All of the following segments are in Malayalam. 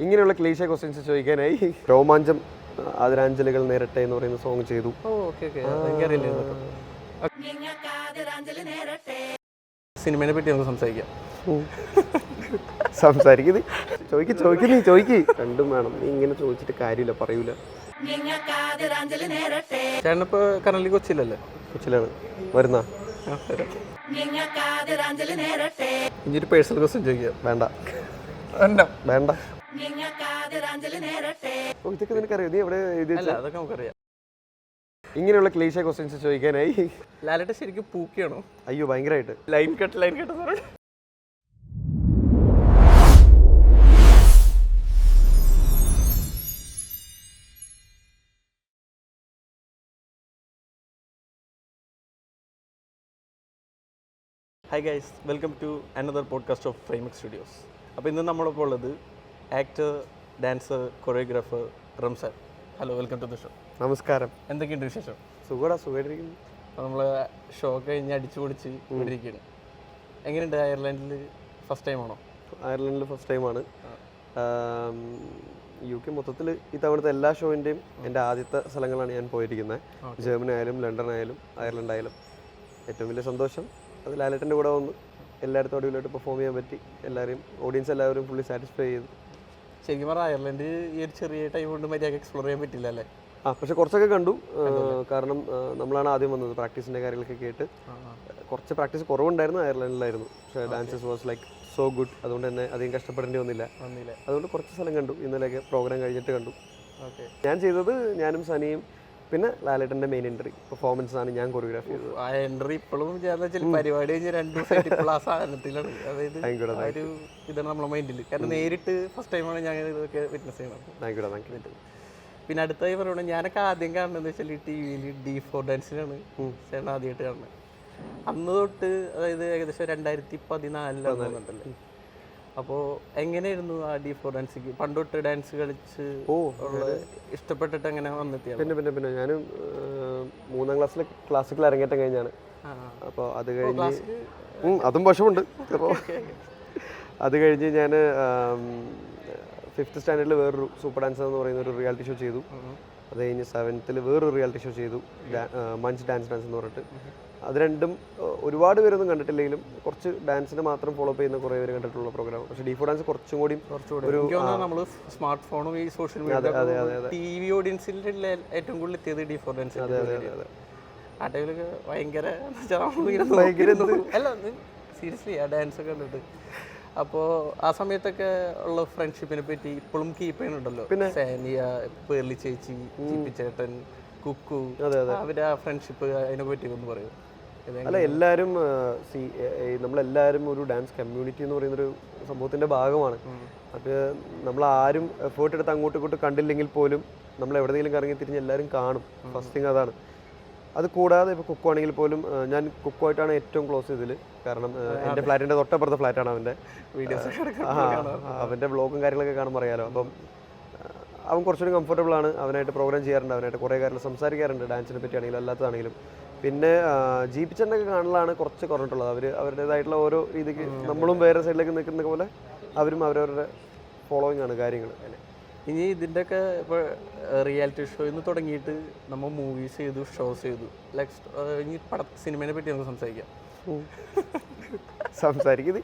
ഇങ്ങനെയുള്ള ക്ലീശ ക്വസ്റ്റ്യൻസ് ചോദിക്കാനായി രോമാഞ്ചം ആദരാഞ്ജലികൾ നേരട്ടെ എന്ന് പറയുന്ന സോങ് ചെയ്തു. സിനിമയെ പറ്റി നമുക്ക് സംസാരിക്കാം. സംസാരിക്കുന്നത് ചോദിക്ക് രണ്ടും വേണം. നീ ഇങ്ങനെ ചോദിച്ചിട്ട് കാര്യമില്ല, പറയൂല. ചേട്ടനിപ്പോ കറന്റ് കൊച്ചിയിലല്ലേ? കൊച്ചിലാണ്. വരുന്ന ഇനി ഒരു പേഴ്സണൽ ക്വസ്റ്റ്യൻ ചോദിക്കാം. വേണ്ട. ഇതൊക്കെ നിനക്കറിയോ? നീ എവിടെ അതൊക്കെ നമുക്കറിയാം. ഇങ്ങനെയുള്ള ക്ലീശ ക്വസ്റ്റ്യൻസ് ചോദിക്കാനായി ലാലേട്ടൻ ശരിക്കും പൂക്കിയാണോ? അയ്യോ, ഭയങ്കരമായിട്ട്. Line cut hi guys, welcome to another podcast of Framework Studios. അപ്പോൾ ഇന്ന് നമ്മളിപ്പോൾ ഉള്ളത് actor, dancer, choreographer Ramzan. Hello, welcome to the show. നമസ്കാരം. എന്തൊക്കെയുണ്ട് വിശേഷം? സുഖമായിട്ടിരിക്കുന്നു. അപ്പോൾ നമ്മൾ ഷോ കഴിഞ്ഞ് അടിച്ചു പൊളിച്ച് ഇരിക്കുകയാണ്. എങ്ങനെയുണ്ട് അയർലൻഡിൽ? ഫസ്റ്റ് ടൈം ആണോ? അയർലൻഡിൽ ഫസ്റ്റ് ടൈമാണ്. UK മൊത്തത്തിൽ ഇത്തവണത്തെ എല്ലാ ഷോയിൻ്റെയും എൻ്റെ ആദ്യത്തെ സ്ഥലങ്ങളാണ് ഞാൻ പോയിരിക്കുന്നത്. ജർമ്മനി ആയാലും ലണ്ടൻ ആയാലും അയർലൻഡ് ആയാലും. ഏറ്റവും വലിയ സന്തോഷം അത് ലാലേട്ടൻ്റെ കൂടെ വന്ന് എല്ലായിടത്തും അടിപൊളിയായിട്ട് പെർഫോം ചെയ്യാൻ പറ്റി. ഓഡിയൻസ് എല്ലാവരും ഫുള്ളി സാറ്റിസ്ഫൈ ചെയ്തു. ശരിക്കും പറഞ്ഞാൽ അയർലൻഡ് ഈ ഒരു ചെറിയ ടൈം കൊണ്ട് മര്യാദ എക്സ്പ്ലോർ ചെയ്യാൻ പറ്റില്ല അല്ലേ? പക്ഷെ കുറച്ചൊക്കെ കണ്ടു. കാരണം നമ്മളാണ് ആദ്യം വന്നത്. പ്രാക്ടീസിൻ്റെ കാര്യങ്ങളൊക്കെ കേട്ട് കുറച്ച് പ്രാക്ടീസ് കുറവുണ്ടായിരുന്നു. അയർലൻഡിലായിരുന്നു. പക്ഷേ dances was like so good. അതുകൊണ്ട് തന്നെ അധികം കഷ്ടപ്പെടേണ്ടി വന്നില്ല. അതുകൊണ്ട് കുറച്ച് സ്ഥലം കണ്ടു. ഇന്നലെയൊക്കെ പ്രോഗ്രാം കഴിഞ്ഞിട്ട് കണ്ടു. ഞാൻ ചെയ്തത് ഞാനും സനിയും പിന്നെ ലാലേട്ടൻ്റെ മെയിൻ എൻട്രി പെർഫോമൻസ് ആണ് ഞാൻ കൊറിയോഗ്രാഫി ചെയ്തത്. ആ എൻട്രി ഇപ്പോഴും പരിപാടി കഴിഞ്ഞ് 2 ദിവസമായിട്ട് ഇപ്പോൾ ആ സാധനത്തിലാണ്. അതായത് ഒരു ഇതാണ് നമ്മളെ മൈൻഡിൽ. കാരണം നേരിട്ട് ഫസ്റ്റ് ടൈമാണ് ഞാൻ ഇതൊക്കെ വിറ്റ്നസ് ചെയ്യണം. പിന്നെ അടുത്തായി പറയുന്നത് ഞാനൊക്കെ ആദ്യം കാണുന്നത് വെച്ചാൽ TV-യിൽ D4 ഡാൻസിനാണ് ചേട്ടൻ ആദ്യമായിട്ട് കാണുന്നത്. അന്ന് തൊട്ട്, അതായത് ഏകദേശം 2014 അപ്പോൾ എങ്ങനെയായിരുന്നു ആ D4 ഡാൻസിക്ക് പണ്ടൊട്ട് ഡാൻസ് കളിച്ച് ഇഷ്ടപ്പെട്ടിട്ട് എങ്ങനെ വന്നെത്തിയാണ്? പിന്നെ ഞാൻ 3ാം ക്ലാസ്സിലെ ക്ലാസിക്കൽ അരങ്ങേറ്റം കഴിഞ്ഞാണ്. അപ്പോൾ അത് കഴിഞ്ഞ് അതും വശമുണ്ട്. അപ്പോൾ അത് കഴിഞ്ഞ് ഞാൻ 5th സ്റ്റാൻഡേർഡിൽ വേറൊരു സൂപ്പർ ഡാൻസർ എന്ന് പറയുന്ന ഒരു റിയാലിറ്റി ഷോ ചെയ്തു. അത് കഴിഞ്ഞ് 7th വേറൊരു റിയാലിറ്റി ഷോ ചെയ്തു, മഞ്ച് ഡാൻസ് എന്ന് പറഞ്ഞിട്ട്. അത് രണ്ടും ഒരുപാട് പേരൊന്നും കണ്ടിട്ടില്ലെങ്കിലും കുറച്ച് ഡാൻസിനെ മാത്രം ഫോളോ ചെയ്യുന്ന കുറേ പേര് കണ്ടിട്ടുള്ള പ്രോഗ്രാം. പക്ഷേ D4 ഡാൻസ് കുറച്ചും കൂടി ഒരു നമ്മൾ സ്മാർട്ട് ഫോണും ഈ സോഷ്യൽ മീഡിയ TV ഓഡിയൻസിൻ്റെ ഏറ്റവും കൂടുതൽ എത്തിയത് D4 ഡാൻസ്. ആ ടൈമിലൊക്കെ ഭയങ്കര അല്ല, സീരിയസ്ലി ആ ഡാൻസ് ഒക്കെ കണ്ടിട്ട്. അപ്പോൾ ആ സമയത്തൊക്കെ ഉള്ള ഫ്രണ്ട്ഷിപ്പിനെ പറ്റി ഇപ്പോഴും കീപ്പ് ചെയ്യുന്നുണ്ടല്ലോ. പിന്നെ സാനിയ, പേർലി ചേച്ചി, ചിപ്പിച്ചേട്ടൻ, കുക്കു, അവരുടെ ആ ഫ്രണ്ട്ഷിപ്പ്, അതിനെ പറ്റി ഒന്ന് പറയൂ. അല്ല, എല്ലാവരും നമ്മളെല്ലാവരും ഒരു ഡാൻസ് കമ്മ്യൂണിറ്റി എന്ന് പറയുന്നൊരു സംഭവത്തിൻ്റെ ഭാഗമാണ്. അത് നമ്മളാരും എഫേർട്ട് എടുത്ത് അങ്ങോട്ടും ഇങ്ങോട്ടും കണ്ടില്ലെങ്കിൽ പോലും നമ്മൾ എവിടെയെങ്കിലും കറങ്ങി തിരിഞ്ഞ് എല്ലാവരും കാണും. ഫസ്റ്റ് തിങ് അതാണ്. അത് കൂടാതെ ഇപ്പോൾ കുക്കു ആണെങ്കിൽ പോലും ഞാൻ കുക്കുമായിട്ടാണ് ഏറ്റവും ക്ലോസ് ഇതിൽ. കാരണം എൻ്റെ ഫ്ലാറ്റിൻ്റെ തൊട്ടപ്പുറത്തെ ഫ്ലാറ്റാണ് അവൻ്റെ. വീഡിയോസ് അവൻ്റെ വ്ളോഗും കാര്യങ്ങളൊക്കെ കാണുമ്പോൾ അറിയാലോ. അപ്പം അവൻ കുറച്ചുകൂടി കംഫർട്ടബിൾ ആണ്. അവനായിട്ട് പ്രോഗ്രാം ചെയ്യാറുണ്ട്, അവനായിട്ട് കുറേ കാര്യങ്ങൾ സംസാരിക്കാറുണ്ട്, ഡാൻസിനെ പറ്റിയാണെങ്കിലും അല്ലാത്തതാണെങ്കിലും. പിന്നെ ജീപ്പിച്ചെണ്ണൊക്കെ കാണലാണ് കുറച്ച് കുറഞ്ഞിട്ടുള്ളത്. അവരുടേതായിട്ടുള്ള ഓരോ രീതിക്ക് നമ്മളും വേറെ സൈഡിലേക്ക് നിൽക്കുന്ന പോലെ അവരും അവരവരുടെ ഫോളോയിങ് ആണ് കാര്യങ്ങൾ. ഇനി ഇതിൻ്റെയൊക്കെ ഇപ്പോൾ റിയാലിറ്റി ഷോയിൽ നിന്ന് തുടങ്ങിയിട്ട് നമ്മൾ മൂവീസ് ചെയ്തു, ഷോസ് ചെയ്തു. ലൈക്ക് ഇനി സിനിമയെ പറ്റി നമുക്ക് സംസാരിക്കാം. സംസാരിക്കുന്നത്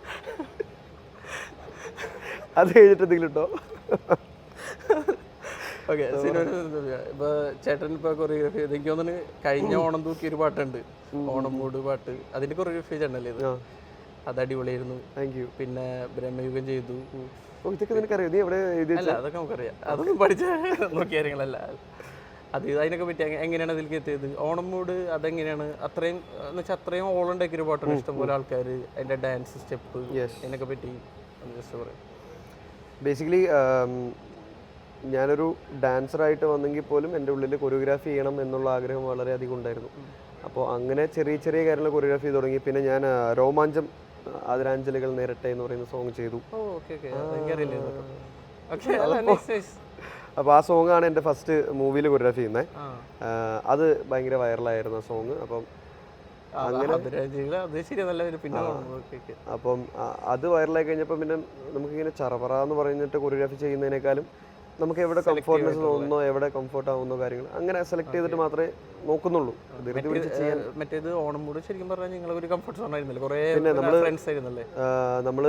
അത് കഴിഞ്ഞിട്ട് എന്തെങ്കിലും ഉണ്ടോ? ഓക്കെ, സിനിമ ഇപ്പോൾ ചേട്ടൻ ഇപ്പോൾ കൊറിയോഗ്രാഫി ചെയ്ത് എനിക്ക് തോന്നുന്നു കഴിഞ്ഞ ഓണം തൂക്കിയ ഒരു പാട്ടുണ്ട്, ഓണം മൂട് പാട്ട്. അതിൻ്റെ കൊറിയോഗ്രാഫി ചേട്ടനല്ലേ ഇത്? അത് അടിപൊളിയായിരുന്നു. Thank you. പിന്നെ ബ്രഹ്മയുഗം ചെയ്തു. ഇതൊക്കെ നിനക്കറിയോ? നീ എവിടെ? അല്ല, അതൊക്കെ നമുക്കറിയാം. അതൊന്നും പഠിച്ച നോക്കിയ കാര്യങ്ങളല്ല. അതിനൊക്കെ പറ്റി എങ്ങനെയാണ് അതിലേക്ക് എത്തിയത്? ഓണം മൂഡ് അതെങ്ങനെയാണ്? അത്രയും എന്ന് വെച്ചാൽ അത്രയും ഓളുണ്ടാക്കിയ ഒരു പാട്ടാണ്. ഇഷ്ടംപോലെ ആൾക്കാർ അതിൻ്റെ ഡാൻസ് സ്റ്റെപ്പ് അതിനൊക്കെ പറ്റി ജസ്റ്റ് പറയാം. ബേസിക്കലി ഞാനൊരു ഡാൻസറായിട്ട് വന്നെങ്കിൽ പോലും എൻ്റെ ഉള്ളിൽ കൊറിയോഗ്രാഫി ചെയ്യണം എന്നുള്ള ആഗ്രഹം വളരെയധികം ഉണ്ടായിരുന്നു. അപ്പോൾ അങ്ങനെ ചെറിയ ചെറിയ കാര്യങ്ങൾ കൊറിയോഗ്രാഫി ചെയ്ത് തുടങ്ങി. പിന്നെ ഞാൻ രോമാഞ്ചം ആദരാഞ്ജലികൾ നേരട്ടെ എന്ന് പറയുന്ന സോങ് ചെയ്തു. അപ്പോൾ ആ സോങ്ങാണ് എൻ്റെ ഫസ്റ്റ് മൂവിയിൽ കൊറിയോഗ്രാഫി ചെയ്യുന്നത്. അത് ഭയങ്കര വൈറലായിരുന്നു ആ സോങ്. അപ്പം അത് ശരി, നല്ല ഒരു പിന്നെ അപ്പം അത് വൈറലായി കഴിഞ്ഞപ്പോൾ പിന്നെ നമുക്കിങ്ങനെ ചറപറ എന്ന് പറഞ്ഞിട്ട് കൊറിയോഗ്രാഫി ചെയ്യുന്നതിനേക്കാളും നമുക്ക് എവിടെ കംഫോർട്ട്നെസ് തോന്നുന്നോ, എവിടെ കംഫോർട്ട് ആവുന്നോ കാര്യങ്ങൾ അങ്ങനെ സെലക്ട് ചെയ്തിട്ട് മാത്രമേ നോക്കുന്നുള്ളൂ. മറ്റേത് ഓണം മൂട് ശരിക്കും പറഞ്ഞാൽ നിങ്ങൾ ഒരു കംഫർട്ട് സോൺ ആയിരുന്നല്ലേ, കുറേ ഫ്രണ്ട്സ് ആയിരുന്നല്ലേ. നമ്മൾ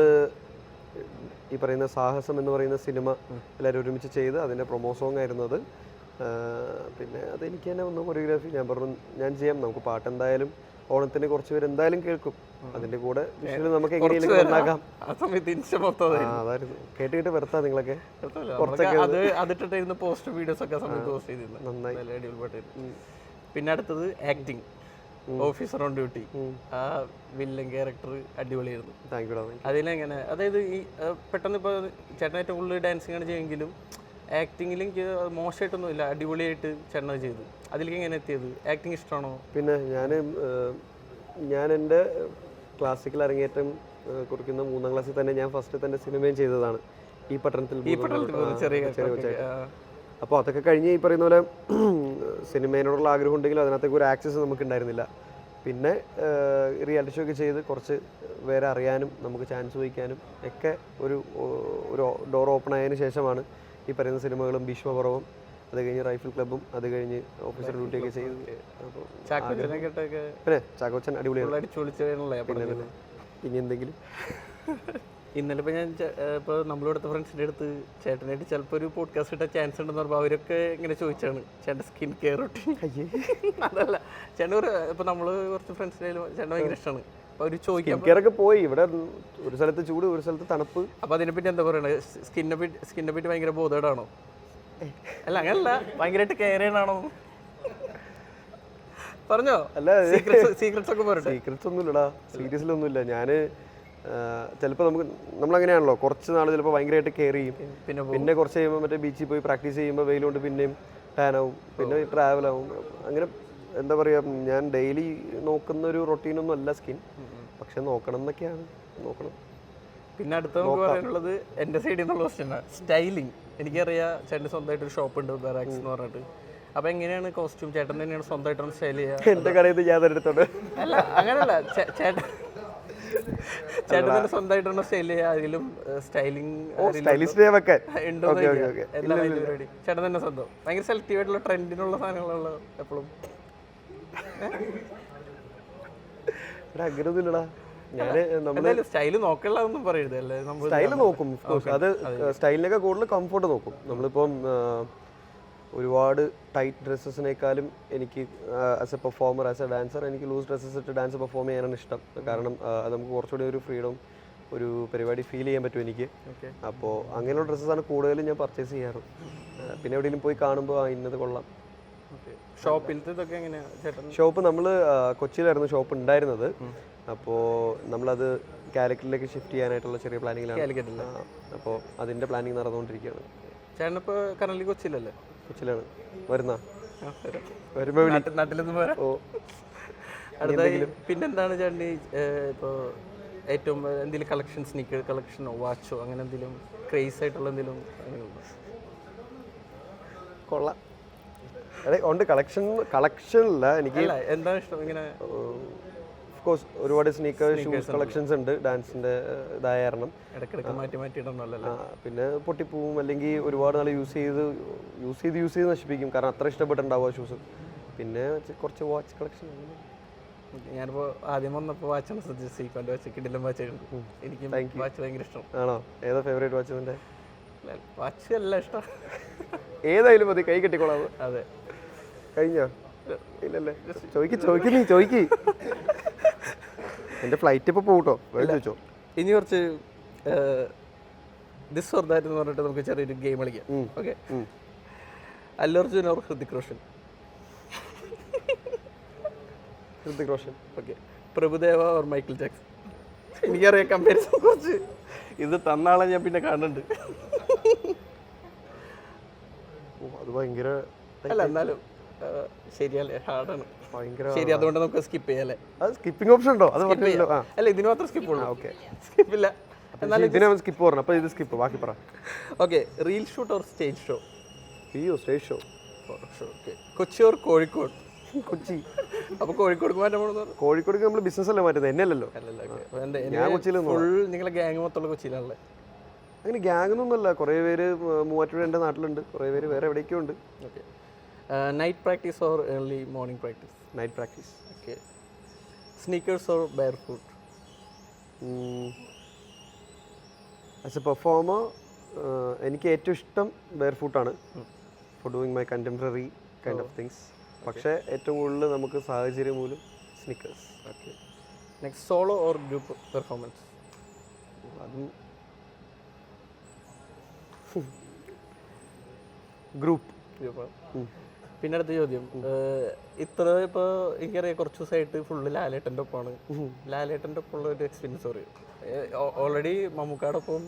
ഈ പറയുന്ന സാഹസം എന്ന് പറയുന്ന സിനിമ എല്ലാവരും ഒരുമിച്ച് ചെയ്ത് അതിൻ്റെ പ്രൊമോ സോങ് ആയിരുന്നു അത്. പിന്നെ അതെനിക്ക് തന്നെ ഒന്ന് കൊറിയോഗ്രാഫി ഞാൻ പറഞ്ഞു ഞാൻ ചെയ്യാം, നമുക്ക് പാട്ട് എന്തായാലും ഓണത്തിന് കുറച്ച് പേര് എന്തായാലും കേൾക്കും, അതിന്റെ കൂടെ നമുക്ക് എങ്ങനെയെങ്കിലും ഉണ്ടാക്കാം. അതായിരുന്നു കേട്ട് വരുത്താം നിങ്ങളൊക്കെ. പിന്നെ അടുത്തത് ആക്ടിങ്, ഓഫീസർ ഓൺ ഡ്യൂട്ടി. ആ വില്ലൻ ക്യാരക്ടർ അടിപൊളിയായിരുന്നു. അതിലെങ്ങനെ, അതായത് ഈ പെട്ടെന്ന് ഇപ്പോൾ ചേട്ടൻ ഏറ്റവും കൂടുതൽ ഡാൻസിങ് ആണ് ചെയ്യുമെങ്കിലും ആക്ടിങ്ങിൽ എനിക്ക് മോശമായിട്ടൊന്നും ഇല്ല, അടിപൊളിയായിട്ട് ചേട്ടൻ ചെയ്തു. അതിലേക്ക് എങ്ങനെ എത്തിയത്? ആക്ടിങ് ഇഷ്ടമാണോ? പിന്നെ ഞാൻ എൻ്റെ ക്ലാസിക്കൽ അരങ്ങേറ്റം കുറിക്കുന്ന 3ാം ക്ലാസ്സിൽ തന്നെ ഞാൻ ഫസ്റ്റ് തന്നെ സിനിമയും ചെയ്തതാണ് ഈ പട്ടണത്തിൽ. അപ്പോൾ അതൊക്കെ കഴിഞ്ഞ് ഈ പറയുന്ന പോലെ സിനിമയോടുള്ള ആഗ്രഹം ഉണ്ടെങ്കിലും അതിനകത്തേക്ക് ഒരു ആക്സസ് നമുക്ക് ഉണ്ടായിരുന്നില്ല. പിന്നെ റിയാലിറ്റി ഷോ ഒക്കെ ചെയ്ത് കുറച്ച് വേറെ അറിയാനും നമുക്ക് ചാൻസ് വഹിക്കാനും ഒക്കെ ഒരു ഡോർ ഓപ്പൺ ആയതിനു ശേഷമാണ് ഈ പറയുന്ന സിനിമകളും ഭീഷ്മപർവം, അത് കഴിഞ്ഞ് റൈഫിൾ ക്ലബ്ബും, അത് കഴിഞ്ഞ് ഓഫീസർ ഡ്യൂട്ടിയൊക്കെ ചെയ്ത്. പിന്നെ ചാക്കോച്ചൻ അടിപൊളിയാണ്. ഇനി എന്തെങ്കിലും ഇന്നലെ ഇപ്പോൾ ഞാൻ ഇപ്പോൾ നമ്മളടുത്ത ഫ്രണ്ട്സിൻ്റെ അടുത്ത് ചേട്ടനായിട്ട് ചിലപ്പോൾ ഒരു പോഡ്കാസ്റ്റ് ഇട്ട ചാൻസ് ഉണ്ടെന്ന് പറയുമ്പോൾ അവരൊക്കെ ഇങ്ങനെ ചോദിച്ചാണ് ചേട്ടൻ്റെ സ്കിൻ കെയർ റൊട്ടീൻ. അതല്ല ചേട്ടൻ ഇപ്പോൾ നമ്മൾ കുറച്ച് ഫ്രണ്ട്സിനായാലും ചേട്ടൻ ഭയങ്കര ഇഷ്ടമാണ്. അപ്പോൾ അവർ ചോദിക്കാൻ പോയി ഇവിടെ ഒരു സ്ഥലത്ത് ചൂട് ഒരു സ്ഥലത്ത് തണുപ്പ്. അപ്പോൾ അതിനെപ്പറ്റി എന്താ പറയണത്? സ്കിന്നെ പറ്റി ഭയങ്കര ബോധേടാണോ? അല്ല അങ്ങനല്ല, ഭയങ്കരമായിട്ട് കെയർ ചെയ്യണാണോ പറഞ്ഞോ? അല്ല സീക്രട്സ് ഒക്കെ പറയട്ടെ. സീക്രട്സ് ഒന്നുമില്ലടാ, സീരിയസിലൊന്നുമില്ല. ഞാൻ ചിലപ്പോൾ നമ്മളങ്ങനെയാണല്ലോ, കുറച്ച് നാൾ ചിലപ്പോൾ ഭയങ്കരമായിട്ട് കെയർ ചെയ്യും, പിന്നെ കുറച്ച് കഴിയുമ്പോൾ മറ്റേ ബീച്ചിൽ പോയി പ്രാക്ടീസ് ചെയ്യുമ്പോൾ വെയിലുകൊണ്ട് പിന്നെയും ടാനാവും, പിന്നെ ട്രാവലാവും. അങ്ങനെ എന്താ പറയുക, ഞാൻ ഡെയിലി നോക്കുന്ന ഒരു റൊട്ടീനൊന്നും അല്ല സ്കിൻ, പക്ഷെ നോക്കണം എന്നൊക്കെയാണ്, നോക്കണം. പിന്നെ അടുത്ത നമുക്ക് പറയാനുള്ളത് എൻ്റെ സൈഡിൽ നിന്നുള്ള ക്വസ്റ്റ്യനാണ് സ്റ്റൈലിങ്. എനിക്കറിയാം ചേട്ടന് സ്വന്തമായിട്ട് ഒരു ഷോപ്പ് ഉണ്ട്, ബെറാക്സ് എന്ന് പറഞ്ഞിട്ട്. അപ്പോൾ എങ്ങനെയാണ് കോസ്റ്റ്യൂം ചേട്ടൻ തന്നെയാണ് സ്വന്തമായിട്ടാണ് സ്റ്റൈൽ ചെയ്യുക? എൻ്റെ കടയിൽ ഞാൻ എടുത്തോണ്ട് അല്ല അങ്ങനെയല്ല, ചേട്ടൻ തന്നെ സ്വന്തമായിട്ടാണ് സ്റ്റൈൽ ചെയ്യുക. അതിലും സ്റ്റൈലിംഗ് ഉണ്ടോ? ചേട്ടൻ തന്നെ സ്വന്തം ഭയങ്കര സെലക്റ്റീവ് ആയിട്ടുള്ള ട്രെൻഡിനുള്ള സാധനങ്ങളുള്ള എപ്പോഴും അങ്ങനെയൊന്നുമില്ലടാ. സ്റ്റൈല് നോക്കണമെന്നും പറയരുത് അല്ലേ? സ്റ്റൈല് നോക്കും, അത് സ്റ്റൈലിനൊക്കെ കൂടുതൽ കംഫോർട്ട് നോക്കും. നമ്മളിപ്പം ഒരുപാട് ടൈറ്റ് ഡ്രസ്സസിനേക്കാളും എനിക്ക് as a performer, as A dancer എനിക്ക് ലൂസ് ഡ്രസ്സസ് ഇട്ട് ഡാൻസ് പെർഫോം ചെയ്യാനാണ് ഇഷ്ടം. കാരണം അത് നമുക്ക് കുറച്ചുകൂടി ഒരു ഫ്രീഡം, ഒരു പരിപാടി ഫീൽ ചെയ്യാൻ പറ്റും എനിക്ക്. അപ്പോൾ അങ്ങനെയുള്ള ഡ്രസ്സസാണ് കൂടുതലും ഞാൻ പർച്ചേസ് ചെയ്യാറ്. പിന്നെ എവിടെയെങ്കിലും പോയി കാണുമ്പോൾ ഇന്നത് കൊള്ളാം. ഷോപ്പ് നമ്മൾ കൊച്ചിയിലായിരുന്നു ഷോപ്പ് ഉണ്ടായിരുന്നത്. അപ്പോൾ നമ്മളത് കാലിക്കറ്റിലേക്ക് ഷിഫ്റ്റ് ചെയ്യാനായിട്ടുള്ള ചെറിയ പ്ലാനിങ്ങിലാണ്. അപ്പോൾ അതിൻ്റെ പ്ലാനിങ് നടന്നുകൊണ്ടിരിക്കുകയാണ്. ചേട്ടനിപ്പോൾ കറന്റ് കൊച്ചിയിലല്ലേ? കൊച്ചിയിലാണ്. വരുന്ന പിന്നെന്താണ് ചേട്ടന് ഇപ്പോൾ ഏറ്റവും എന്തെങ്കിലും കളക്ഷൻ, സ്നീക്കർ കളക്ഷനോ വാച്ചോ അങ്ങനെ എന്തെങ്കിലും ക്രേസ് ആയിട്ടുള്ള എന്തെങ്കിലും കൊള്ളാം? ഉണ്ട്, കളക്ഷനില്ല എനിക്ക്. എന്താണ് ഇഷ്ടം ഇങ്ങനെ? ഓഫ്കോഴ്സ് ഒരുപാട് സ്നീക്കർ ഷൂസ് കളക്ഷൻസ് ഉണ്ട്, ഡാൻസിൻ്റെ ഇതായ കാരണം. പിന്നെ പൊട്ടിപ്പോവും, അല്ലെങ്കിൽ ഒരുപാട് നാൾ യൂസ് ചെയ്ത് നശിപ്പിക്കും, കാരണം അത്ര ഇഷ്ടപ്പെട്ടുണ്ടാവും ആ ഷൂസ്. പിന്നെ കുറച്ച് വാച്ച് കളക്ഷൻ. ഞാനിപ്പോൾ ആദ്യം വന്നപ്പോൾ വാച്ചാണ് സജസ്റ്റ് ചെയ്യിക്കൊണ്ട് വാച്ച് കിടിലം വാച്ചായിരുന്നു. എനിക്ക് വാച്ച് ഭയങ്കര ഇഷ്ടം. ആണോ? ഏതാ ഫേവറേറ്റ് വാച്ച്? നിൻ്റെ വാച്ച് എല്ലാം ഇഷ്ടം, ഏതായാലും മതി, കൈ കെട്ടിക്കോളാം. അതെ. കഴിഞ്ഞോ? ഇല്ലല്ലേ? ചോദിക്ക്. എൻ്റെ ഫ്ലൈറ്റ് ഇപ്പോൾ പോകട്ടോ, ചോദിച്ചോ. ഇനി കുറച്ച് ദിസ് ഓർ ദാറ്റ് എന്ന് പറഞ്ഞിട്ട് നമുക്ക് ചെറിയൊരു ഗെയിം കളിക്കാം. Okay, Allu Arjun or Hrithik Roshan? Hrithik Roshan. Okay, Prabhudeva or Michael Jackson? എനിക്കറിയാം കമ്പാരിസൺ കുറച്ച്, ഇത് തന്നാളെ ഞാൻ പിന്നെ കാണുന്നുണ്ട്. അത് ഭയങ്കര അല്ല, എന്നാലും ശരിയല്ലേ, ഹാർഡാണ് ഭയങ്കര. ശരി, അതുകൊണ്ട് നമുക്ക് സ്കിപ്പ് ചെയ്യാല്ലേ? അത് സ്കിപ്പിംഗ് ഓപ്ഷൻ ഉണ്ടോ? അത് അല്ല, ഇതിന് മാത്രം സ്കിപ്പ് ഉള്ളൂ. ഓക്കെ, സ്കിപ്പില്ല. എന്നാലും സ്കിപ്പ് പറഞ്ഞു. അപ്പോൾ ഇത് സ്കിപ്പ്, ബാക്കി പറ. Okay, reel shoot or stage show? Stage show. Okay, Kochi or Kozhikode? Kochi. അപ്പോൾ കോഴിക്കോട് മാറ്റാൻ പോകുന്നത്? കോഴിക്കോടേക്ക് നമ്മൾ ബിസിനസ് അല്ലേ മാറ്റുന്നത്, എന്നെ അല്ലല്ലോ. ഞാൻ കൊച്ചിയിൽ ഫുൾ നിങ്ങളെ ഗ്യാങ് മൊത്തമുള്ള കൊച്ചിയിലാണല്ലേ? അങ്ങനെ ഗ്യാങ്ങൊന്നുമല്ല, കുറേ പേര് മൂവാറ്റുപുഴ എൻ്റെ നാട്ടിലുണ്ട്, കുറേ പേര് വേറെ എവിടേക്കോ ഉണ്ട്. Okay. Night practice or early morning practice? Night practice. Okay. Sneakers or barefoot? As a performer എനിക്ക് ഏറ്റവും ഇഷ്ടം ബെയർ ഫുട്ടാണ് for doing my contemporary kind of things. പക്ഷേ ഏറ്റവും കൂടുതൽ നമുക്ക് സാഹചര്യം മൂലം sneakers. Okay. Next solo or group performance? അതും ഗ്രൂപ്പ്. പിന്നെ അടുത്ത ചോദ്യം, ഇത്ര ഇപ്പോൾ എനിക്കറിയാം കുറച്ച് ദിവസമായിട്ട് ഫുള്ള് ലാലേട്ടൻ്റെ ഒപ്പമാണ്. ലാലേട്ടൻ്റെ ഒപ്പമുള്ള ഒരു എക്സ്പീരിയൻസ് പറയും. ഓൾറെഡി മമ്മൂക്കാടെ ഒപ്പം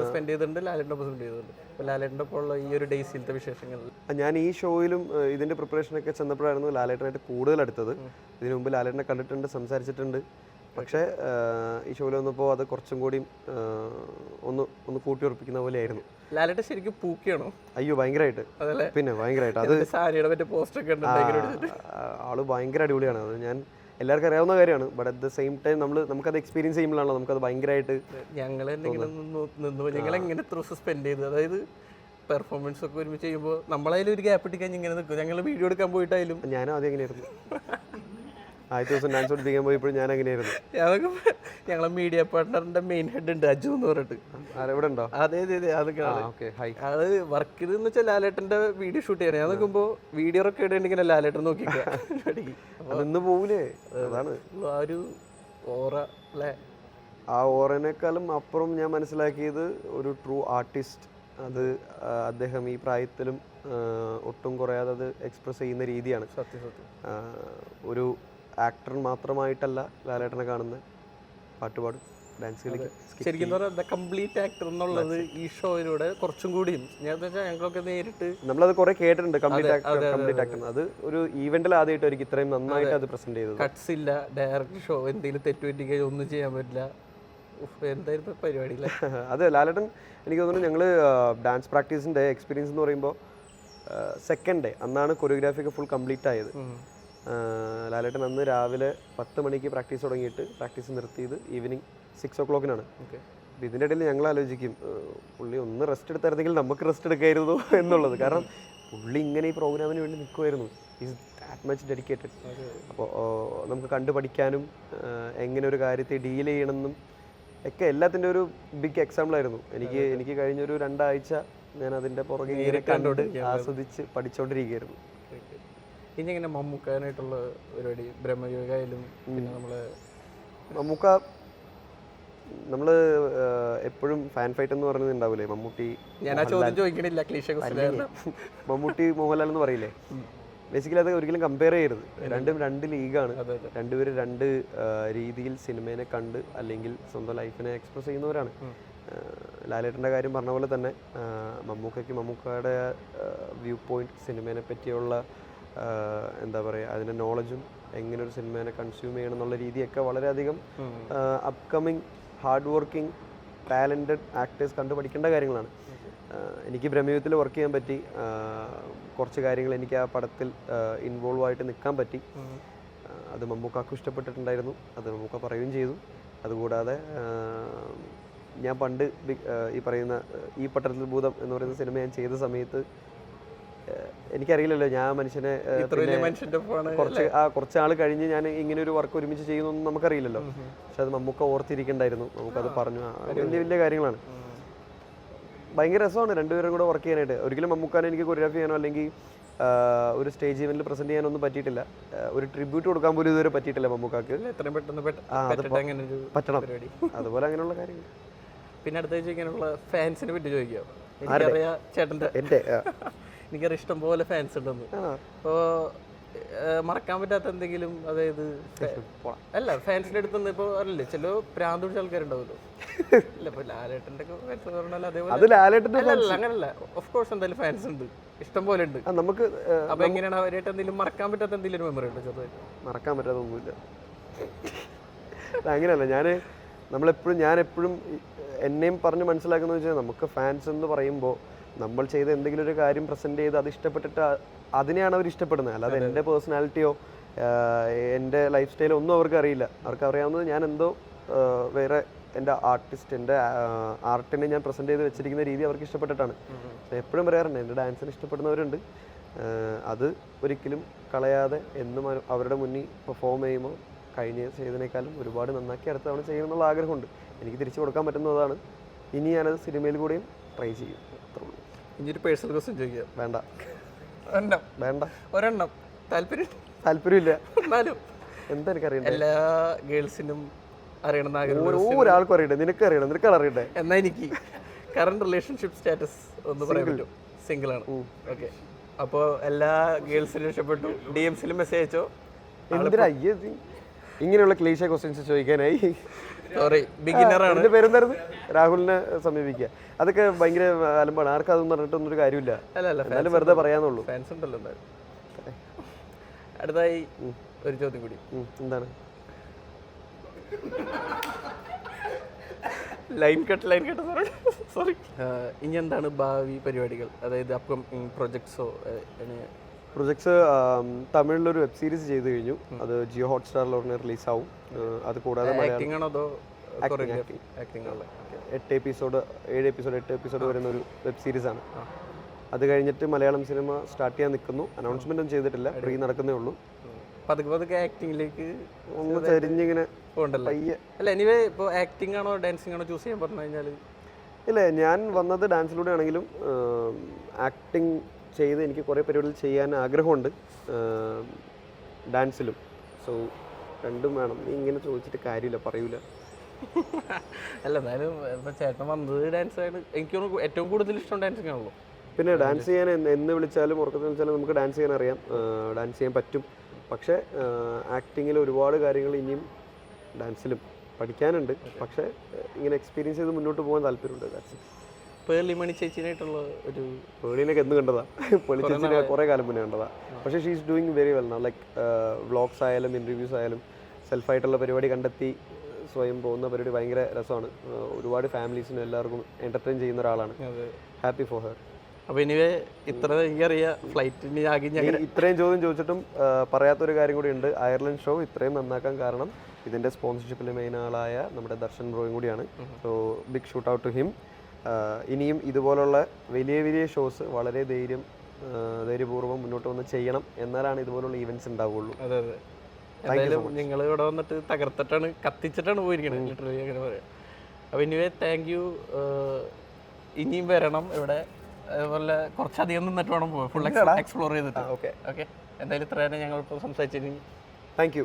സ്പെൻഡ് ചെയ്തിട്ടുണ്ട്, ലാലേട്ടൻ്റെ ഒപ്പം സ്പെൻഡ് ചെയ്തിട്ടുണ്ട്. അപ്പോൾ ലാലേട്ടൻ്റെ ഒപ്പമുള്ള ഈ ഒരു ഡേയ്സിലത്തെ വിശേഷങ്ങൾ. ഞാൻ ഈ ഷോയിലും ഇതിൻ്റെ പ്രിപ്പറേഷനൊക്കെ ചെന്നപ്പോഴായിരുന്നു ലാലേട്ടനായിട്ട് കൂടുതൽ അടുത്തത്. ഇതിനു മുമ്പ് ലാലേട്ടനെ കണ്ടിട്ടുണ്ട്, സംസാരിച്ചിട്ടുണ്ട്. പക്ഷേ ഈ ഷോയിൽ വന്നപ്പോൾ അത് കുറച്ചും കൂടി ഒന്ന് കൂട്ടിയുറപ്പിക്കുന്ന പോലെയായിരുന്നു. ലാലേട്ടൻ ശരിക്കും പൂക്കിയാണോ? അയ്യോ ഭയങ്കരമായിട്ട്, പിന്നെ ഭയങ്കരമായിട്ട്. അത് സാരിയുടെ മറ്റേ പോസ്റ്ററൊക്കെ ആള് ഭയങ്കര അടിപൊളിയാണ്. അത് ഞാൻ എല്ലാവർക്കും അറിയാവുന്ന കാര്യമാണ്. But at the same time നമുക്കത് എക്സ്പീരിയൻസ് ചെയ്യുമ്പോഴാണല്ലോ നമുക്കത് ഭയങ്കരമായിട്ട് ഞങ്ങൾ എന്തെങ്കിലും ഞങ്ങൾ എങ്ങനെ എത്ര ദിവസം സ്പെൻഡ് ചെയ്തു. അതായത് പെർഫോമൻസ് ഒക്കെ ഒരുമിച്ച് ചെയ്യുമ്പോൾ നമ്മളതിൽ ഒരു ഗ്യാപ്പ് ഇട്ടിക്കാൻ ഇങ്ങനെ നിൽക്കും. ഞങ്ങൾ വീഡിയോ എടുക്കാൻ പോയിട്ടായാലും ഞാനും ആദ്യം എങ്ങനെയായിരുന്നു, ആദ്യത്തെ ദിവസം ഡാൻസ് പഠിപ്പിക്കാൻ പോയപ്പോഴും ഞാൻ അങ്ങനെയായിരുന്നു. ഞങ്ങളെ മീഡിയ പാർട്ട്ണറിന്റെ മെയിൻ ഹെഡ് ഉണ്ട് അജു എന്ന് പറഞ്ഞിട്ട്. എവിടെ ഉണ്ടോ? അതെ അതെ അതെ, അത് വർക്ക് ചെയ്തെന്ന് വെച്ചാൽ ലാലേട്ടന്റെ വീഡിയോ ഷൂട്ട് ചെയ്യാൻ ഞാൻ നോക്കുമ്പോൾ വീഡിയോ ഒക്കെ ഇടേണ്ടെങ്കിൽ ലാലേട്ടൻ നോക്കിക്കുക നിന്ന് പോകൂലേ. അതാണ് ആ ഒരു ഓറ അല്ലേ. ആ ഓറേനേക്കാളും അപ്പുറം ഞാൻ മനസ്സിലാക്കിയത് ഒരു ട്രൂ ആർട്ടിസ്റ്റ്. അത് അദ്ദേഹം ഈ പ്രായത്തിലും ഒട്ടും കുറയാതെ അത് എക്സ്പ്രസ് ചെയ്യുന്ന രീതിയാണ്. സത്യം. ഒരു ആക്ടർ മാത്രമായിട്ടല്ല ലാലേട്ടനെ കാണുന്നത്, പാട്ടുപാടും, ഡാൻസ് കളിക്കും. ശരിക്കും പറഞ്ഞാൽ കംപ്ലീറ്റ് ആക്ടർ എന്നുള്ളത് ഈ ഷോയിലൂടെ കുറച്ചും കൂടിയും ഞങ്ങളൊക്കെ നേരിട്ട് നമ്മളത് കുറെ കേട്ടിട്ടുണ്ട്. കംപ്ലീറ്റ് ആക്ടർ അത് ഒരു ഈവെന്റിൽ ആദ്യമായിട്ടായിരിക്കും ഇത്രയും നന്നായിട്ട് അത് പ്രസന്റ് ചെയ്തത്. കട്ട്സ് ഇല്ല, ഡയറക്റ്റ് ഷോ, എന്തെങ്കിലും തെറ്റുപറ്റിക്കുക ഒന്നും ചെയ്യാൻ പറ്റില്ല. എന്തായിരുന്നു പരിപാടി? അതെ, ലാലേട്ടൻ എനിക്ക് തോന്നുന്നു ഞങ്ങൾ ഡാൻസ് പ്രാക്ടീസിൻ്റെ എക്സ്പീരിയൻസ് എന്ന് പറയുമ്പോൾ സെക്കൻഡ് ഡേ അന്നാണ് കൊറിയോഗ്രാഫി ഒക്കെ ഫുൾ കംപ്ലീറ്റ് ആയത്. ലാലേട്ടൻ അന്ന് രാവിലെ 10 മണിക്ക് പ്രാക്ടീസ് തുടങ്ങിയിട്ട് പ്രാക്ടീസ് നിർത്തിയത് ഈവനിങ് 6 o'clock. അപ്പോൾ ഇതിൻ്റെ ഇടയിൽ ഞങ്ങൾ ആലോചിക്കും പുള്ളി ഒന്ന് റെസ്റ്റ് എടുത്തായിരുന്നെങ്കിൽ നമുക്ക് റെസ്റ്റ് എടുക്കായിരുന്നു എന്നുള്ളത്. കാരണം പുള്ളി ഇങ്ങനെ ഈ പ്രോഗ്രാമിന് വേണ്ടി നിൽക്കുമായിരുന്നു. Is that much dedicated. അപ്പോൾ നമുക്ക് കണ്ടു പഠിക്കാനും എങ്ങനെ ഒരു കാര്യത്തെ ഡീൽ ചെയ്യണമെന്നും ഒക്കെ എല്ലാത്തിൻ്റെ ഒരു ബിഗ് എക്സാമ്പിൾ ആയിരുന്നു. എനിക്ക് കഴിഞ്ഞൊരു 2 ആഴ്ച ഞാൻ അതിൻ്റെ പുറകെ കണ്ടോട് ആസ്വദിച്ച് പഠിച്ചുകൊണ്ടിരിക്കുകയായിരുന്നു. ഇനി എങ്ങനെ മമ്മൂക്കാനായിട്ടുള്ള പരിപാടി ബ്രഹ്മയുഗായാലും പിന്നെ മമ്മൂക്ക നമ്മൾ എപ്പോഴും ഫാൻ ഫൈറ്റ് എന്ന് പറയുന്നത് ഉണ്ടാവില്ലേ, മമ്മൂട്ടി മമ്മൂട്ടി മോഹൻലാൽ എന്ന് പറയില്ലേ. ബേസിക്കലി അത് ഒരിക്കലും കമ്പയർ ചെയ്യരുത്. രണ്ടും 2 ലീഗാണ്. രണ്ടുപേരും 2 രീതിയിൽ സിനിമേനെ കണ്ട് അല്ലെങ്കിൽ സ്വന്തം ലൈഫിനെ എക്സ്പ്രസ് ചെയ്യുന്നവരാണ്. ലാലേട്ടൻ്റെ കാര്യം പറഞ്ഞ പോലെ തന്നെ മമ്മൂക്കയുടെ വ്യൂ പോയിന്റ്, സിനിമേനെ പറ്റിയുള്ള എന്താ പറയുക, അതിൻ്റെ നോളജും എങ്ങനെ ഒരു സിനിമേനെ കൺസ്യൂം ചെയ്യണം എന്നുള്ള രീതിയൊക്കെ വളരെയധികം upcoming hard working talented actors കണ്ടു പഠിക്കേണ്ട കാര്യങ്ങളാണ്. എനിക്ക് ബ്രഹ്മയുഗത്തിൽ വർക്ക് ചെയ്യാൻ പറ്റി. കുറച്ച് കാര്യങ്ങൾ എനിക്ക് ആ പടത്തിൽ ഇൻവോൾവ് ആയിട്ട് നിൽക്കാൻ പറ്റി. അത് മമ്മൂക്കാക്കും ഇഷ്ടപ്പെട്ടിട്ടുണ്ടായിരുന്നു, അത് മമ്മൂക്ക പറയുകയും ചെയ്തു. അതുകൂടാതെ ഞാൻ പണ്ട് ഈ പറയുന്ന ഈ പട്ടണത്തിൽ ഭൂതം എന്ന് പറയുന്ന സിനിമ ഞാൻ ചെയ്ത സമയത്ത് എനിക്കറിയില്ലല്ലോ ഞാൻ മനുഷ്യനെ കുറച്ച് ആൾ കഴിഞ്ഞ് ഞാൻ ഇങ്ങനെ ഒരു വർക്ക് ഒരുമിച്ച് ചെയ്യുന്നൊന്നും നമുക്കറിയില്ലല്ലോ. പക്ഷെ അത് മമ്മൂക്ക ഓർത്തിരിക്കണ്ടായിരുന്നു. നമുക്കത് പറഞ്ഞു. വലിയ വലിയ കാര്യങ്ങളാണ്. ഭയങ്കര രസമാണ് രണ്ടുപേരും കൂടെ വർക്ക് ചെയ്യാനായിട്ട്. ഒരിക്കലും മമ്മൂക്കാനെ എനിക്ക് കൊറിയോഗ്രാഫി ചെയ്യാനോ അല്ലെങ്കിൽ ഒരു സ്റ്റേജ് ഇവന്റിൽ പ്രസന്റ് ചെയ്യാനൊന്നും പറ്റിയിട്ടില്ല. ഒരു ട്രിബ്യൂട്ട് കൊടുക്കാൻ പോലും ഇതുവരെ പറ്റിയിട്ടില്ല മമ്മൂക്കാക്ക്. പറ്റണം. അതുപോലെ അങ്ങനെയുള്ള കാര്യങ്ങൾ. പിന്നെ അടുത്ത ചോദിക്കാനുള്ള ഫാൻസിനെ പറ്റി ചോദിക്കാം. എനിക്കറിയാം ചേട്ടൻ്റെ എനിക്കറിയാം ഇഷ്ടം പോലെ ഫാൻസ് ഉണ്ടെന്ന്. അപ്പോൾ മറക്കാൻ പറ്റാത്ത എന്തെങ്കിലും, അതായത് അല്ല ഫാൻസിൻ്റെ അടുത്ത് നിന്ന് ഇപ്പോൾ അറിയില്ലേ ചില പ്രാന്ത് പിടിച്ച ആൾക്കാരുണ്ടാവുമല്ലോ. ഇല്ല ഇപ്പോൾ ലാലേട്ടൻ്റെ ഒക്കെ ഫാൻസ് പറഞ്ഞാൽ അതേപോലെ അങ്ങനല്ല. ഓഫ് കോഴ്സ് എന്തായാലും ഫാൻസ് ഉണ്ട്, ഇഷ്ടം പോലെ ഉണ്ട് നമുക്ക്. അപ്പോൾ എങ്ങനെയാണ് അവരായിട്ട് എന്തെങ്കിലും മറക്കാൻ പറ്റാത്ത എന്തെങ്കിലും ഒരു മെമ്മറി ഉണ്ടോ? ചെറുതായിട്ട് മറക്കാൻ പറ്റാത്തൊന്നുമില്ല. അങ്ങനെയല്ല, ഞാൻ എപ്പോഴും എന്നെയും പറഞ്ഞ് മനസ്സിലാക്കുന്നത് വെച്ചാൽ നമുക്ക് ഫാൻസ് എന്ന് പറയുമ്പോൾ നമ്മൾ ചെയ്ത എന്തെങ്കിലും ഒരു കാര്യം പ്രസൻറ്റ് ചെയ്ത് അത് ഇഷ്ടപ്പെട്ടിട്ട് അതിനെയാണ് അവർ ഇഷ്ടപ്പെടുന്നത്. അല്ലാതെ എൻ്റെ പേഴ്സണാലിറ്റിയോ എൻ്റെ ലൈഫ് സ്റ്റൈലോ ഒന്നും അവർക്ക് അറിയില്ല. അവർക്ക് അറിയാവുന്നത് ഞാൻ എന്തോ വേറെ എൻ്റെ എൻ്റെ ആർട്ടിനെ ഞാൻ പ്രസൻറ്റ് ചെയ്ത് വെച്ചിരിക്കുന്ന രീതി അവർക്ക് ഇഷ്ടപ്പെട്ടിട്ടാണ്. എപ്പോഴും പറയാറുണ്ട് എൻ്റെ ഡാൻസിന് ഇഷ്ടപ്പെടുന്നവരുണ്ട്. അത് ഒരിക്കലും കളയാതെ എന്നും അവരുടെ മുന്നിൽ പെർഫോം ചെയ്യുമ്പോൾ ചെയ്തതിനേക്കാളും ഒരുപാട് നന്നാക്കി അടുത്ത തവണ ചെയ്യണമെന്നുള്ള ആഗ്രഹമുണ്ട്. എനിക്ക് തിരിച്ചു കൊടുക്കാൻ പറ്റുന്നതാണ്. ഇനി ഞാനത് സിനിമയിൽ കൂടെയും ട്രൈ ചെയ്യും. അത്രേ ഉള്ളൂ. ഇനിയൊരു പേഴ്സണൽ ക്വസ്റ്റ്യൻ ചോദിക്കാം. വേണ്ട വേണ്ട, ഒരെണ്ണം താല്പര്യമില്ല. എന്നാലും എന്താ എനിക്കറിയണ്ട, എല്ലാ ഗേൾസിനും അറിയണമെന്ന് ആഗ്രഹം ഒരാൾക്കും അറിയണ്ടേ? നിനക്കാണ് അറിയണ്ടേ? എന്നാ എനിക്ക് കറണ്ട് റിലേഷൻഷിപ്പ് സ്റ്റാറ്റസ് ഒന്ന് പറയാൻ പറ്റും. സിംഗിൾ ആണ്. ഓക്കെ, അപ്പോൾ എല്ലാ ഗേൾസിനും ഇഷ്ടപ്പെട്ടു. DMസിലും മെസ്സേജ് അയച്ചോ? എന്തിനാ ഇങ്ങനെയുള്ള ക്ലീശ ക്വസ്റ്റ്യൻസ് ചോദിക്കാനായി? സോറി, ബിഗിനറാണ്. എൻ്റെ പേരെന്തായിരുന്നു? രാഹുലിനെ സമീപിക്കുക. അതൊക്കെ ഭയങ്കര അലമ്പാണ്. ആർക്കും അതൊന്നും പറഞ്ഞിട്ടൊന്നും കാര്യമില്ല. എന്നാലും വെറുതെ പറയാന്നുള്ളൂ. ഫാൻസ് ഉണ്ടല്ലോ എന്തായാലും. അടുത്തായി ഒരു ചോദ്യം കൂടി. എന്താണ്? Line cut sorry. ഇനി എന്താണ് ഭാവി പരിപാടികൾ? അതായത് അപ്കമിങ് പ്രൊജക്ട്സോ? പ്രൊജക്ട്സ് തമിഴിലൊരു വെബ് സീരീസ് ചെയ്ത് കഴിഞ്ഞു. അത് ജിയോ ഹോട്ട്സ്റ്റാറിൽ ഉടനെ റിലീസാവും. അത് കൂടാതെ 8 എപ്പിസോഡ് വരുന്ന ഒരു വെബ് സീരീസാണ്. അത് കഴിഞ്ഞിട്ട് മലയാളം സിനിമ സ്റ്റാർട്ട് ചെയ്യാൻ നിൽക്കുന്നു. അനൗൺസ്മെന്റ് ഒന്നും ചെയ്തിട്ടില്ല, പ്രീ നടക്കുന്നേ ഉള്ളൂ. പതുക്കെ ആക്ടിങ്ങിലേക്ക് ഒന്ന് ചരിഞ്ഞിങ്ങനെ പോകണ്ടല്ലോ. അല്ല, എനിവേ ഇപ്പോൾ ആക്ടിംഗ് ആണോ ഡാൻസിങ് ആണോ ചൂസ് ചെയ്യാൻ പറഞ്ഞു കഴിഞ്ഞാൽ? ഇല്ല, ഞാൻ വന്നത് ഡാൻസിലൂടെ ആണെങ്കിലും ആക്ടിങ് ചെയ്ത് എനിക്ക് കുറേ പരിപാടികൾ ചെയ്യാൻ ആഗ്രഹമുണ്ട്, ഡാൻസിലും. സോ രണ്ടും വേണം. നീ ഇങ്ങനെ ചോദിച്ചിട്ട് കാര്യമില്ല, പറയൂല. അല്ല, എന്നാലും ഇപ്പോൾ ചേട്ടൻ വന്നത് ഡാൻസാണ്. എനിക്ക് ഏറ്റവും കൂടുതൽ ഇഷ്ടം ഡാൻസിങ് ആണല്ലോ. പിന്നെ ഡാൻസ് ചെയ്യാൻ എന്ന് വിളിച്ചാലും ഉറക്കത്തിൽ വിളിച്ചാലും നമുക്ക് ഡാൻസ് ചെയ്യാൻ അറിയാം, ഡാൻസ് ചെയ്യാൻ പറ്റും. പക്ഷേ ആക്ടിങ്ങിൽ ഒരുപാട് കാര്യങ്ങൾ ഇനിയും ഡാൻസിലും പഠിക്കാനുണ്ട്. പക്ഷേ ഇങ്ങനെ എക്സ്പീരിയൻസ് ചെയ്ത് മുന്നോട്ട് പോകാൻ താല്പര്യമുണ്ട്. പേർലിമണി ചേച്ചിനായിട്ടുള്ള ഒരു പേളിനൊക്കെ എന്ന് കണ്ടതാ? പേളി ചേച്ചിനെ കുറേ കാലം മുന്നേ കണ്ടതാ. പക്ഷേ she is doing very well. Like vlogs ആയാലും ഇൻ്റർവ്യൂസ് ആയാലും സെൽഫായിട്ടുള്ള പരിപാടി കണ്ടെത്തി സ്വയം പോകുന്ന പരിപാടി ഭയങ്കര രസമാണ്. ഒരുപാട് ഫാമിലീസിനും എല്ലാവർക്കും എൻ്റർടൈൻ ചെയ്യുന്ന ഒരാളാണ്. Happy for her. അപ്പോൾ എനിവേ ഇത്ര എനിക്കറിയാം. ഫ്ലൈറ്റിന് ഇത്രയും ചോദ്യം ചോദിച്ചിട്ടും പറയാത്തൊരു കാര്യം കൂടി ഉണ്ട്. അയർലൻഡ് ഷോ ഇത്രയും നന്നാക്കാൻ കാരണം ഇതിൻ്റെ സ്പോൺസർഷിപ്പിൽ മെയിൻ ആളായ നമ്മുടെ ദർശൻ ബ്രോയും കൂടിയാണ്. So big shout out to him. ഇനിയും ഇതുപോലുള്ള വലിയ വലിയ ഷോസ് വളരെ ധൈര്യപൂർവ്വം മുന്നോട്ട് വന്ന് ചെയ്യണം. എന്നാലാണ് ഇതുപോലുള്ള ഈവൻറ്റ്സ് ഉണ്ടാവുകയുള്ളൂ. അതെ അതെ. എന്തായാലും നിങ്ങൾ ഇവിടെ വന്നിട്ട് തകർത്തിട്ടാണ്, കത്തിച്ചിട്ടാണ് പോയിരിക്കുന്നത്, ലിറ്ററലി അങ്ങനെ പറയാം. അപ്പോൾ എനിവേ താങ്ക് യു. ഇനിയും വരണം ഇവിടെ. അതുപോലെ കുറച്ചധികം നിന്നിട്ട് വേണം പോകാൻ, ഫുൾ എക്സ്പ്ലോർ ചെയ്തിട്ട്. ഓക്കെ, എന്തായാലും ഇത്രയാണ് ഞങ്ങളിപ്പോൾ സംസാരിച്ചതിന്. Thank you.